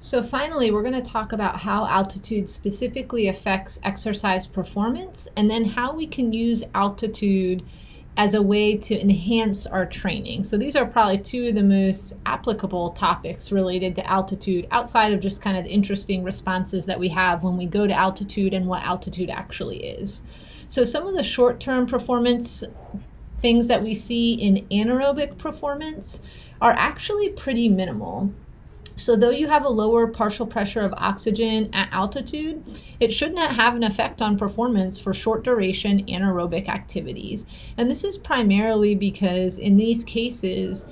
So finally, we're going to talk about how altitude specifically affects exercise performance and then how we can use altitude as a way to enhance our training. So these are probably two of the most applicable topics related to altitude outside of just kind of the interesting responses that we have when we go to altitude and what altitude actually is. So some of the short-term performance things that we see in anaerobic performance are actually pretty minimal. So though you have a lower partial pressure of oxygen at altitude, it should not have an effect on performance for short duration anaerobic activities. And this is primarily because in these cases,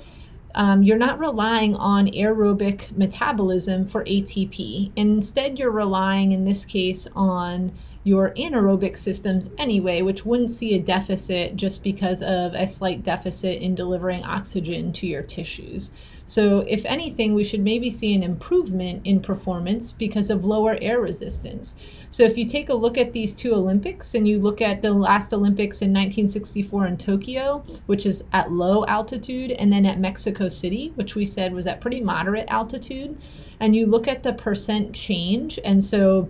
you're not relying on aerobic metabolism for ATP. Instead, you're relying in this case on your anaerobic systems anyway, which wouldn't see a deficit just because of a slight deficit in delivering oxygen to your tissues. So if anything, we should maybe see an improvement in performance because of lower air resistance. So if you take a look at these two Olympics and you look at the last Olympics in 1964 in Tokyo, which is at low altitude, and then at Mexico City, which we said was at pretty moderate altitude, and you look at the percent change, and so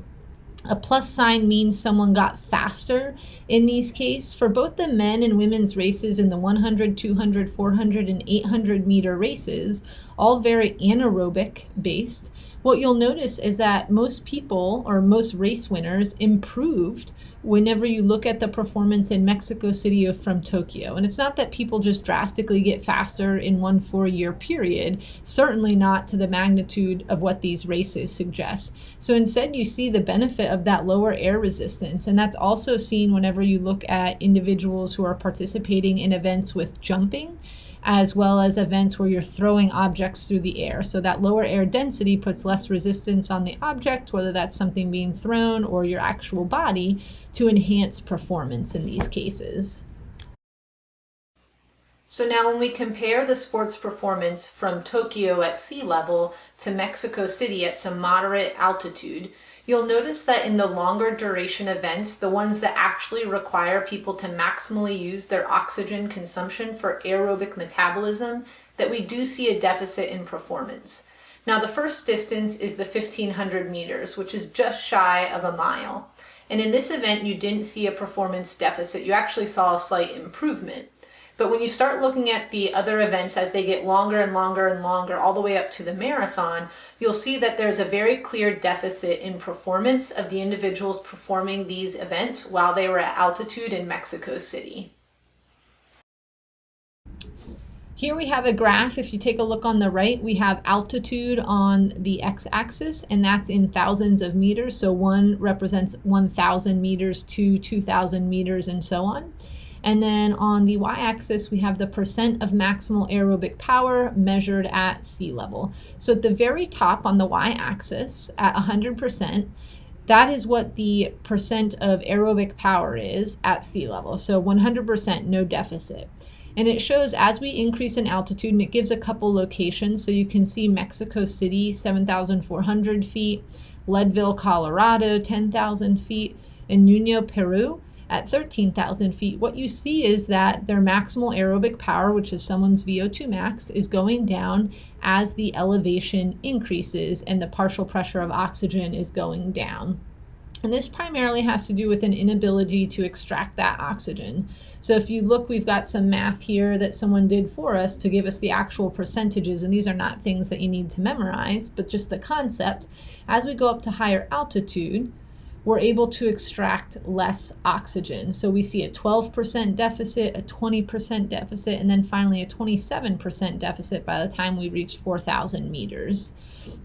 a plus sign means someone got faster in these cases. For both the men and women's races in the 100, 200, 400, and 800 meter races, all very anaerobic based, what you'll notice is that most people or most race winners improved whenever you look at the performance in Mexico City from Tokyo. And it's not that people just drastically get faster in 1 4-year period, certainly not to the magnitude of what these races suggest. So instead you see the benefit of that lower air resistance, and that's also seen whenever you look at individuals who are participating in events with jumping, as well as events where you're throwing objects through the air. So that lower air density puts less resistance on the object, whether that's something being thrown or your actual body, to enhance performance in these cases. So now when we compare the sports performance from Tokyo at sea level to Mexico City at some moderate altitude, you'll notice that in the longer duration events, the ones that actually require people to maximally use their oxygen consumption for aerobic metabolism, that we do see a deficit in performance. Now the first distance is the 1500 meters, which is just shy of a mile. And in this event, you didn't see a performance deficit. You actually saw a slight improvement. But when you start looking at the other events as they get longer and longer and longer, all the way up to the marathon, you'll see that there's a very clear deficit in performance of the individuals performing these events while they were at altitude in Mexico City. Here we have a graph. If you take a look on the right, we have altitude on the x-axis, and that's in thousands of meters. So 1 represents 1,000 meters, 2, 2,000 meters, and so on. And then on the y-axis, we have the percent of maximal aerobic power measured at sea level. So at the very top on the y-axis, at 100%, that is what the percent of aerobic power is at sea level. So 100%, no deficit. And it shows as we increase in altitude, and it gives a couple locations. So you can see Mexico City, 7,400 feet, Leadville, Colorado, 10,000 feet, and Nuno, Peru, at 13,000 feet. What you see is that their maximal aerobic power, which is someone's VO2 max, is going down as the elevation increases and the partial pressure of oxygen is going down. And this primarily has to do with an inability to extract that oxygen. So if you look, we've got some math here that someone did for us to give us the actual percentages, and these are not things that you need to memorize, but just the concept. As we go up to higher altitude, we're able to extract less oxygen. So we see a 12% deficit, a 20% deficit, and then finally a 27% deficit by the time we reach 4,000 meters.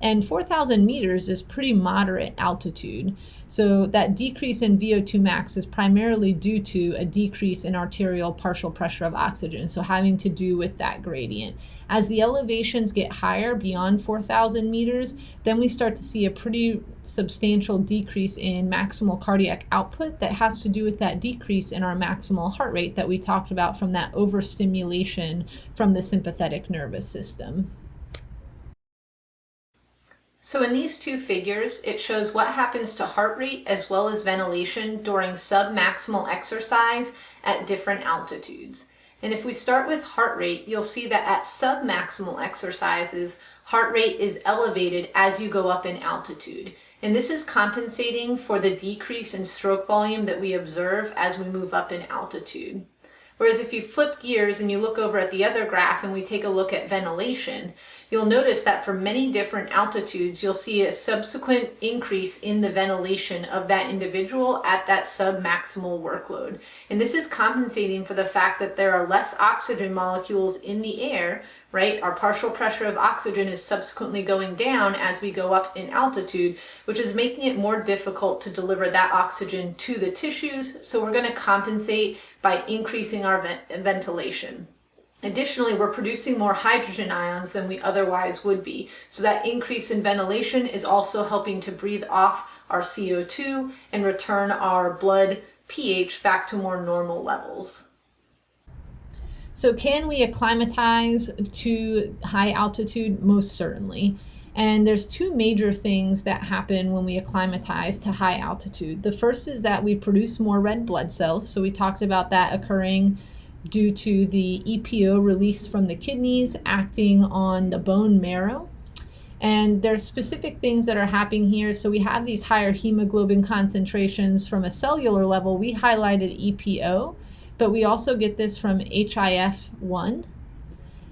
And 4,000 meters is pretty moderate altitude. So that decrease in VO2 max is primarily due to a decrease in arterial partial pressure of oxygen, so having to do with that gradient. As the elevations get higher beyond 4,000 meters, then we start to see a pretty substantial decrease in maximal cardiac output that has to do with that decrease in our maximal heart rate that we talked about from that overstimulation from the sympathetic nervous system. So in these two figures, it shows what happens to heart rate as well as ventilation during submaximal exercise at different altitudes. And if we start with heart rate, you'll see that at submaximal exercises, heart rate is elevated as you go up in altitude. And this is compensating for the decrease in stroke volume that we observe as we move up in altitude. Whereas if you flip gears and you look over at the other graph and we take a look at ventilation, you'll notice that for many different altitudes, you'll see a subsequent increase in the ventilation of that individual at that sub-maximal workload. And this is compensating for the fact that there are less oxygen molecules in the air, right? Our partial pressure of oxygen is subsequently going down as we go up in altitude, which is making it more difficult to deliver that oxygen to the tissues. So we're going to compensate by increasing our ventilation. Additionally, we're producing more hydrogen ions than we otherwise would be. So that increase in ventilation is also helping to breathe off our CO2 and return our blood pH back to more normal levels. So can we acclimatize to high altitude? Most certainly. And there's two major things that happen when we acclimatize to high altitude. The first is that we produce more red blood cells. So we talked about that occurring due to the EPO release from the kidneys acting on the bone marrow. And there's specific things that are happening here. So we have these higher hemoglobin concentrations from a cellular level. We highlighted EPO, but we also get this from HIF1.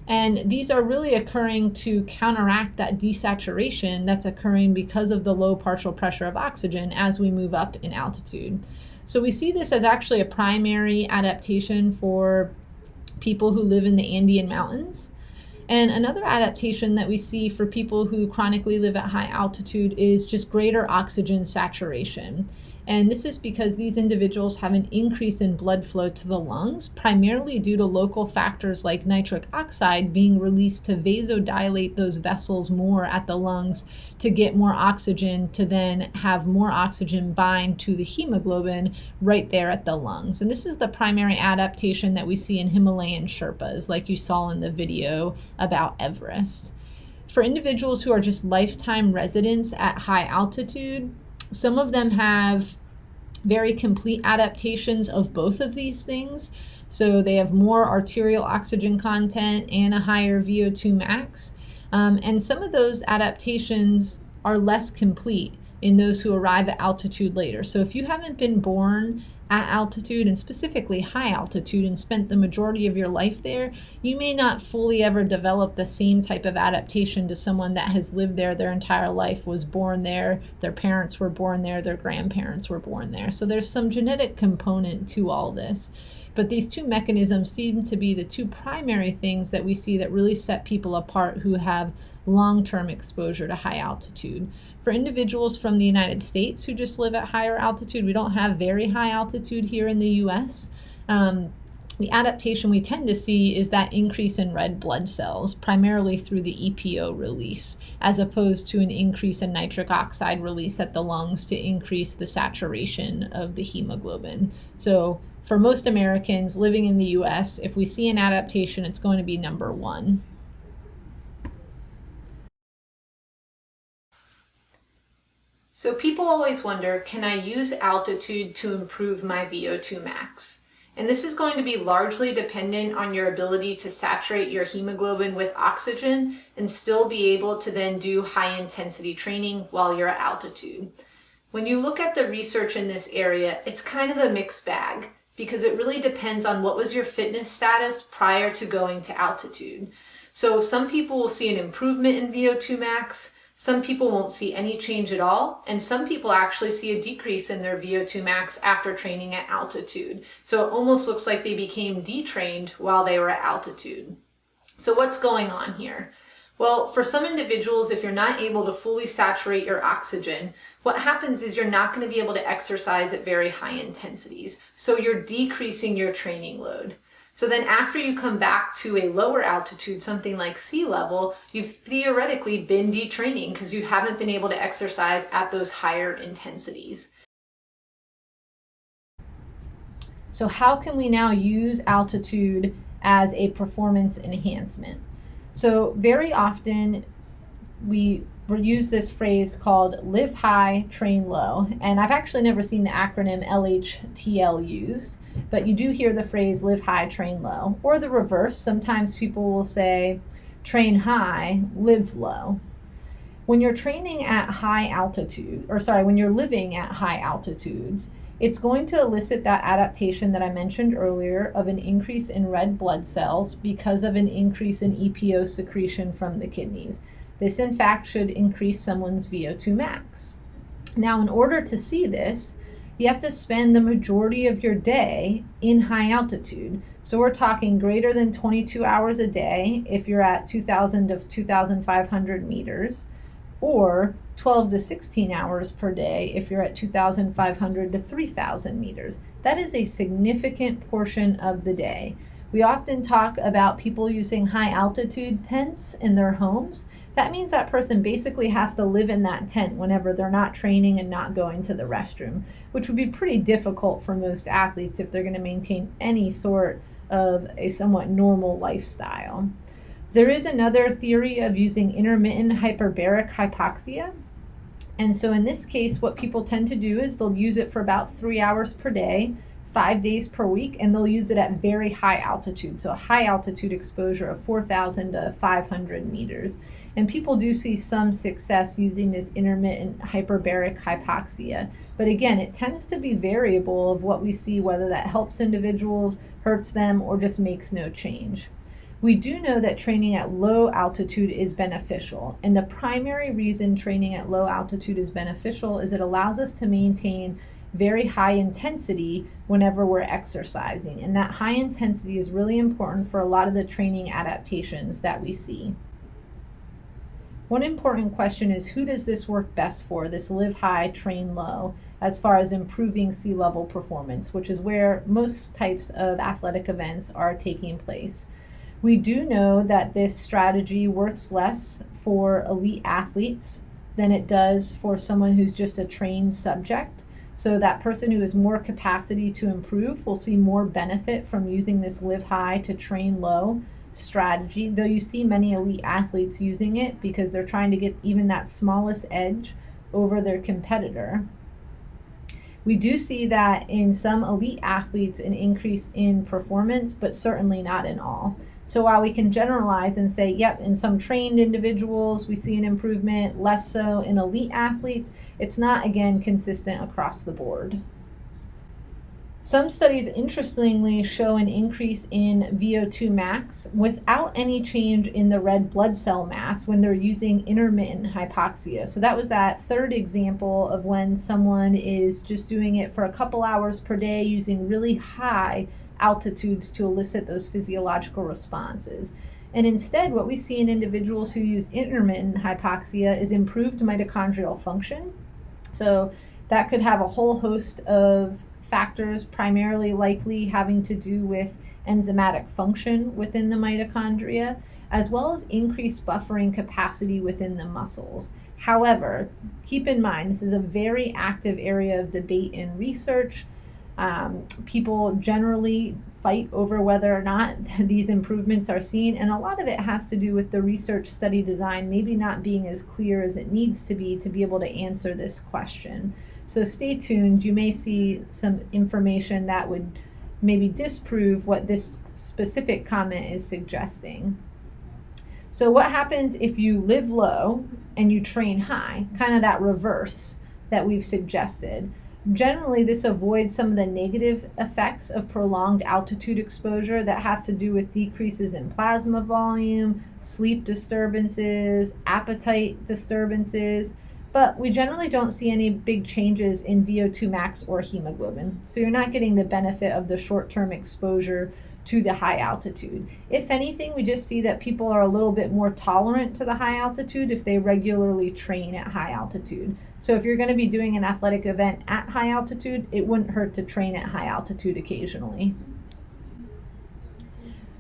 And these are really occurring to counteract that desaturation that's occurring because of the low partial pressure of oxygen as we move up in altitude. So we see this as actually a primary adaptation for people who live in the Andean mountains. And another adaptation that we see for people who chronically live at high altitude is just greater oxygen saturation. And this is because these individuals have an increase in blood flow to the lungs, primarily due to local factors like nitric oxide being released to vasodilate those vessels more at the lungs to get more oxygen, to then have more oxygen bind to the hemoglobin right there at the lungs. And this is the primary adaptation that we see in Himalayan Sherpas, like you saw in the video about Everest. For individuals who are just lifetime residents at high altitude, some of them have very complete adaptations of both of these things. So they have more arterial oxygen content and a higher VO2 max. And some of those adaptations are less complete in those who arrive at altitude later. So if you haven't been born at altitude, and specifically high altitude, and spent the majority of your life there, you may not fully ever develop the same type of adaptation to someone that has lived there their entire life, was born there, their parents were born there, their grandparents were born there. So there's some genetic component to all this. But these two mechanisms seem to be the two primary things that we see that really set people apart who have long-term exposure to high altitude. For individuals from the United States who just live at higher altitude, we don't have very high altitude here in the US. The adaptation we tend to see is that increase in red blood cells, primarily through the EPO release, as opposed to an increase in nitric oxide release at the lungs to increase the saturation of the hemoglobin. So for most Americans living in the US, if we see an adaptation, it's going to be number one. So people always wonder, can I use altitude to improve my VO2 max? And this is going to be largely dependent on your ability to saturate your hemoglobin with oxygen and still be able to then do high intensity training while you're at altitude. When you look at the research in this area, it's kind of a mixed bag because it really depends on what was your fitness status prior to going to altitude. So some people will see an improvement in VO2 max, some people won't see any change at all, and some people actually see a decrease in their VO2 max after training at altitude. So it almost looks like they became detrained while they were at altitude. So what's going on here? Well, for some individuals, if you're not able to fully saturate your oxygen, what happens is you're not going to be able to exercise at very high intensities. So you're decreasing your training load. So then after you come back to a lower altitude, something like sea level, you've theoretically been detraining because you haven't been able to exercise at those higher intensities. So how can we now use altitude as a performance enhancement? So very often we use this phrase called live high, train low. And I've actually never seen the acronym LHTL used, but you do hear the phrase live high, train low, or the reverse. Sometimes people will say train high, live low. When you're training at high altitude, when you're living at high altitudes, it's going to elicit that adaptation that I mentioned earlier of an increase in red blood cells because of an increase in EPO secretion from the kidneys. This, in fact, should increase someone's VO2 max. Now, in order to see this, you have to spend the majority of your day in high altitude. So we're talking greater than 22 hours a day if you're at 2,000 to 2,500 meters, or 12 to 16 hours per day if you're at 2,500 to 3,000 meters. That is a significant portion of the day. We often talk about people using high altitude tents in their homes. That means that person basically has to live in that tent whenever they're not training and not going to the restroom, which would be pretty difficult for most athletes if they're going to maintain any sort of a somewhat normal lifestyle. There is another theory of using intermittent hyperbaric hypoxia. And so in this case, what people tend to do is they'll use it for about 3 hours per day, 5 days per week, and they'll use it at very high altitude. So a high altitude exposure of 4,000 to 500 meters. And people do see some success using this intermittent hyperbaric hypoxia. But again, it tends to be variable of what we see, whether that helps individuals, hurts them, or just makes no change. We do know that training at low altitude is beneficial, and the primary reason training at low altitude is beneficial is it allows us to maintain very high intensity whenever we're exercising, and that high intensity is really important for a lot of the training adaptations that we see. One important question is, who does this work best for, this live high, train low, as far as improving sea level performance, which is where most types of athletic events are taking place. We do know that this strategy works less for elite athletes than it does for someone who's just a trained subject. So that person who has more capacity to improve will see more benefit from using this live high to train low strategy, though you see many elite athletes using it because they're trying to get even that smallest edge over their competitor. We do see that in some elite athletes an increase in performance, but certainly not in all. So while we can generalize and say, yep, in some trained individuals we see an improvement, less so in elite athletes, it's not, again, consistent across the board. Some studies, interestingly, show an increase in VO2 max without any change in the red blood cell mass when they're using intermittent hypoxia. So that was that third example of when someone is just doing it for a couple hours per day using really high altitudes to elicit those physiological responses. And instead, what we see in individuals who use intermittent hypoxia is improved mitochondrial function. So that could have a whole host of factors, primarily likely having to do with enzymatic function within the mitochondria, as well as increased buffering capacity within the muscles. However, keep in mind, this is a very active area of debate and research. People generally fight over whether or not these improvements are seen, and a lot of it has to do with the research study design maybe not being as clear as it needs to be able to answer this question. So stay tuned. You may see some information that would maybe disprove what this specific comment is suggesting. So what happens if you live low and you train high? Kind of that reverse that we've suggested. Generally, this avoids some of the negative effects of prolonged altitude exposure that has to do with decreases in plasma volume, sleep disturbances, appetite disturbances, but we generally don't see any big changes in VO2 max or hemoglobin. So you're not getting the benefit of the short-term exposure to the high altitude. If anything, we just see that people are a little bit more tolerant to the high altitude if they regularly train at high altitude. So if you're going to be doing an athletic event at high altitude, it wouldn't hurt to train at high altitude occasionally.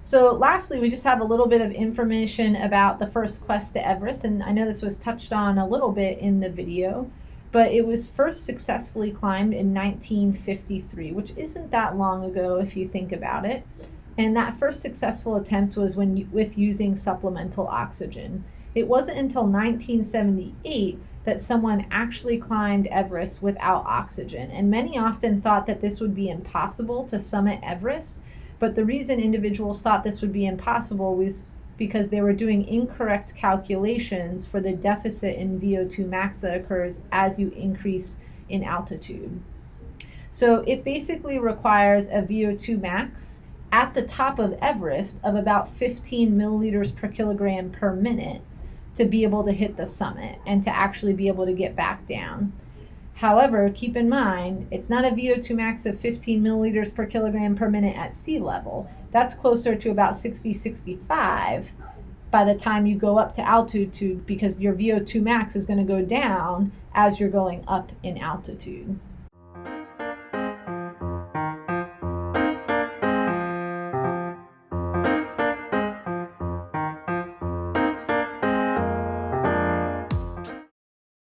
So lastly, we just have a little bit of information about the first quest to Everest, and I know this was touched on a little bit in the video, but it was first successfully climbed in 1953, which isn't that long ago if you think about it. And that first successful attempt was with using supplemental oxygen. It wasn't until 1978 that someone actually climbed Everest without oxygen. And many often thought that this would be impossible to summit Everest. But the reason individuals thought this would be impossible was because they were doing incorrect calculations for the deficit in VO2 max that occurs as you increase in altitude. So it basically requires a VO2 max at the top of Everest of about 15 milliliters per kilogram per minute to be able to hit the summit and to actually be able to get back down. However, keep in mind, it's not a VO2 max of 15 milliliters per kilogram per minute at sea level. That's closer to about 60, 65 by the time you go up to altitude, because your VO2 max is going to go down as you're going up in altitude.